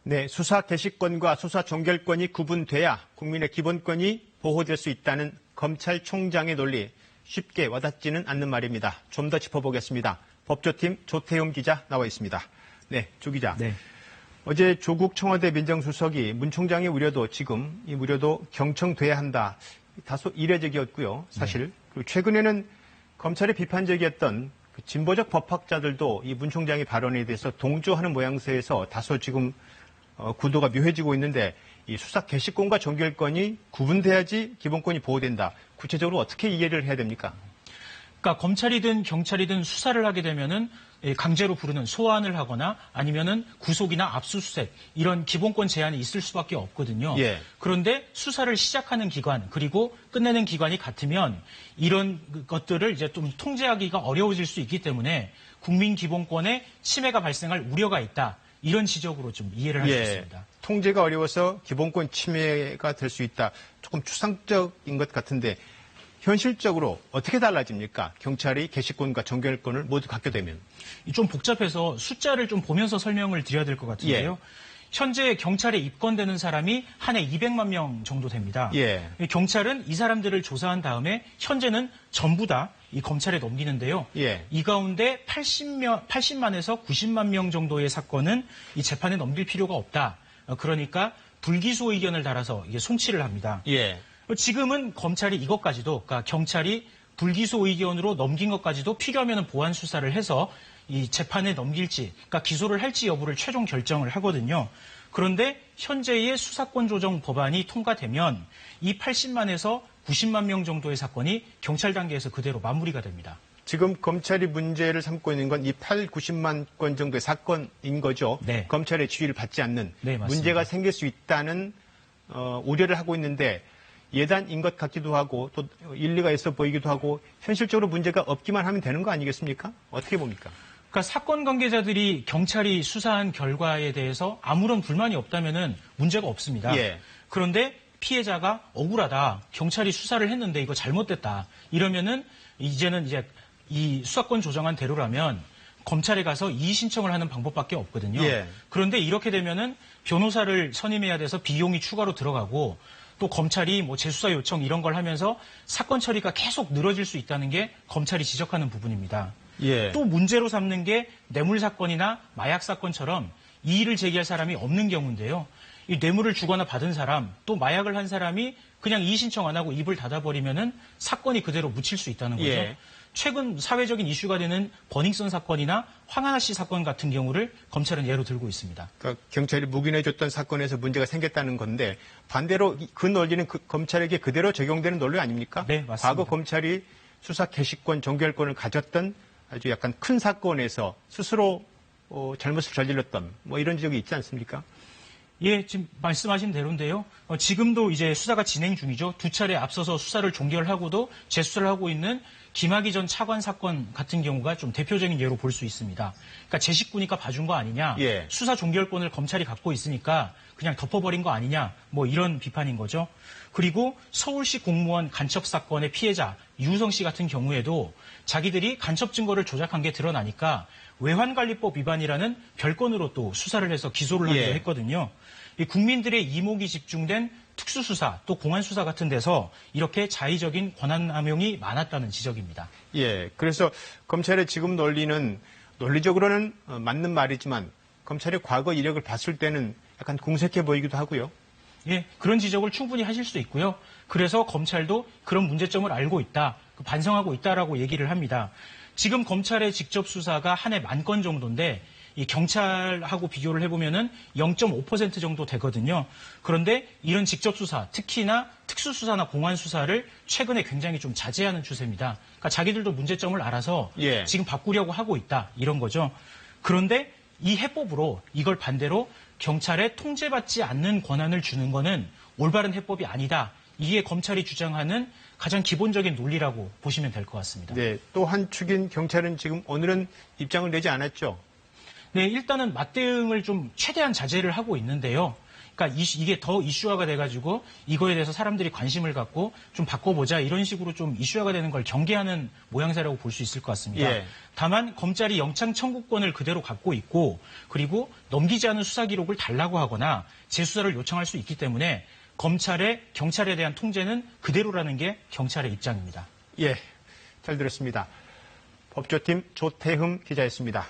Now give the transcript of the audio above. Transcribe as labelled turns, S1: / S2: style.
S1: 네, 수사 개시권과 수사 종결권이 구분돼야 국민의 기본권이 보호될 수 있다는 검찰총장의 논리 쉽게 와닿지는 않는 말입니다. 좀 더 짚어보겠습니다. 법조팀 조태용 기자 나와 있습니다. 네, 조 기자.
S2: 네.
S1: 어제 조국 청와대 민정수석이 문 총장의 우려도 지금 이 우려도 경청돼야 한다. 다소 이례적이었고요. 사실.
S2: 네.
S1: 그리고 최근에는 검찰의 비판적이었던 그 진보적 법학자들도 이 문 총장의 발언에 대해서 동조하는 모양새에서 다소 지금 구도가 묘해지고 있는데 이 수사 개시권과 종결권이 구분돼야지 기본권이 보호된다. 구체적으로 어떻게 이해를 해야 됩니까?
S2: 그러니까 검찰이든 경찰이든 수사를 하게 되면은 강제로 부르는 소환을 하거나 아니면은 구속이나 압수수색 이런 기본권 제한이 있을 수밖에 없거든요.
S1: 예.
S2: 그런데 수사를 시작하는 기관 그리고 끝내는 기관이 같으면 이런 것들을 이제 좀 통제하기가 어려워질 수 있기 때문에 국민 기본권에 침해가 발생할 우려가 있다. 이런 지적으로 좀 이해를 할 수 있습니다.
S1: 통제가 어려워서 기본권 침해가 될 수 있다. 조금 추상적인 것 같은데 현실적으로 어떻게 달라집니까? 경찰이 개시권과 종결권을 모두 갖게 되면.
S2: 좀 복잡해서 숫자를 좀 보면서 설명을 드려야 될 것 같은데요. 현재 경찰에 입건되는 사람이 한 해 200만 명 정도 됩니다.
S1: 예.
S2: 경찰은 이 사람들을 조사한 다음에 현재는 전부 다 이 검찰에 넘기는데요.
S1: 예.
S2: 이 가운데 80만에서 90만 명 정도의 사건은 이 재판에 넘길 필요가 없다. 그러니까 불기소 의견을 달아서 이게 송치를 합니다.
S1: 예.
S2: 지금은 검찰이 이것까지도, 그러니까 경찰이 불기소 의견으로 넘긴 것까지도 필요하면 보완 수사를 해서 이 재판에 넘길지, 그러니까 기소를 할지 여부를 최종 결정을 하거든요. 그런데 현재의 수사권 조정 법안이 통과되면 이 80만에서 90만 명 정도의 사건이 경찰 단계에서 그대로 마무리가 됩니다.
S1: 지금 검찰이 문제를 삼고 있는 건 이 90만 건 정도의 사건인 거죠.
S2: 네.
S1: 검찰의 지휘를 받지 않는
S2: 네, 맞습니다.
S1: 문제가 생길 수 있다는 우려를 하고 있는데 예단인 것 같기도 하고 또 일리가 있어 보이기도 하고 현실적으로 문제가 없기만 하면 되는 거 아니겠습니까? 어떻게 봅니까?
S2: 그러니까 사건 관계자들이 경찰이 수사한 결과에 대해서 아무런 불만이 없다면은 문제가 없습니다.
S1: 예.
S2: 그런데 피해자가 억울하다. 경찰이 수사를 했는데 이거 잘못됐다. 이러면은 이제는 이제 이 수사권 조정한 대로라면 검찰에 가서 이의 신청을 하는 방법밖에 없거든요.
S1: 예.
S2: 그런데 이렇게 되면은 변호사를 선임해야 돼서 비용이 추가로 들어가고 또 검찰이 뭐 재수사 요청 이런 걸 하면서 사건 처리가 계속 늘어질 수 있다는 게 검찰이 지적하는 부분입니다.
S1: 예.
S2: 또 문제로 삼는 게 뇌물 사건이나 마약 사건처럼 이의를 제기할 사람이 없는 경우인데요. 이 뇌물을 주거나 받은 사람, 또 마약을 한 사람이 그냥 이의 신청 안 하고 입을 닫아버리면은 사건이 그대로 묻힐 수 있다는 거죠.
S1: 예.
S2: 최근 사회적인 이슈가 되는 버닝썬 사건이나 황하나 씨 사건 같은 경우를 검찰은 예로 들고 있습니다.
S1: 그러니까 경찰이 묵인해줬던 사건에서 문제가 생겼다는 건데 반대로 그 논리는 검찰에게 그대로 적용되는 논리 아닙니까?
S2: 네, 맞습니다.
S1: 과거 검찰이 수사 개시권, 종결권을 가졌던 아주 약간 큰 사건에서 스스로 잘못을 저질렀던 뭐 이런 적이 있지 않습니까?
S2: 예, 지금 말씀하신 대로인데요. 지금도 이제 수사가 진행 중이죠. 두 차례 앞서서 수사를 종결하고도 재수사를 하고 있는 김학의 전 차관 사건 같은 경우가 좀 대표적인 예로 볼 수 있습니다. 그러니까 제 식구니까 봐준 거 아니냐.
S1: 예.
S2: 수사 종결권을 검찰이 갖고 있으니까 그냥 덮어버린 거 아니냐. 뭐 이런 비판인 거죠. 그리고 서울시 공무원 간첩 사건의 피해자 유성 씨 같은 경우에도 자기들이 간첩 증거를 조작한 게 드러나니까 외환관리법 위반이라는 별건으로 또 수사를 해서 기소를 하기도 했거든요. 이 국민들의 이목이 집중된 특수수사 또 공안수사 같은 데서 이렇게 자의적인 권한남용이 많았다는 지적입니다.
S1: 예, 그래서 검찰의 지금 논리는 논리적으로는 맞는 말이지만 검찰의 과거 이력을 봤을 때는 약간 궁색해 보이기도 하고요.
S2: 예, 그런 지적을 충분히 하실 수 있고요. 그래서 검찰도 그런 문제점을 알고 있다, 반성하고 있다라고 얘기를 합니다. 지금 검찰의 직접 수사가 한 해 10,000건 정도인데 이 경찰하고 비교를 해보면은 0.5% 정도 되거든요. 그런데 이런 직접 수사, 특히나 특수수사나 공안수사를 최근에 굉장히 좀 자제하는 추세입니다. 그러니까 자기들도 문제점을 알아서
S1: 예.
S2: 지금 바꾸려고 하고 있다, 이런 거죠. 그런데 이 해법으로 이걸 반대로 경찰에 통제받지 않는 권한을 주는 거는 올바른 해법이 아니다. 이게 검찰이 주장하는 가장 기본적인 논리라고 보시면 될 것 같습니다.
S1: 네, 또 한 축인 경찰은 지금 오늘은 입장을 내지 않았죠.
S2: 네, 일단은 맞대응을 좀 최대한 자제를 하고 있는데요. 그러니까 이게 더 이슈화가 돼가지고 이거에 대해서 사람들이 관심을 갖고 좀 바꿔보자 이런 식으로 좀 이슈화가 되는 걸 경계하는 모양새라고 볼 수 있을 것 같습니다.
S1: 예.
S2: 다만 검찰이 영장 청구권을 그대로 갖고 있고 그리고 넘기지 않은 수사 기록을 달라고 하거나 재수사를 요청할 수 있기 때문에 검찰의 경찰에 대한 통제는 그대로라는 게 경찰의 입장입니다.
S1: 예, 잘 들었습니다. 법조팀 조태흠 기자였습니다.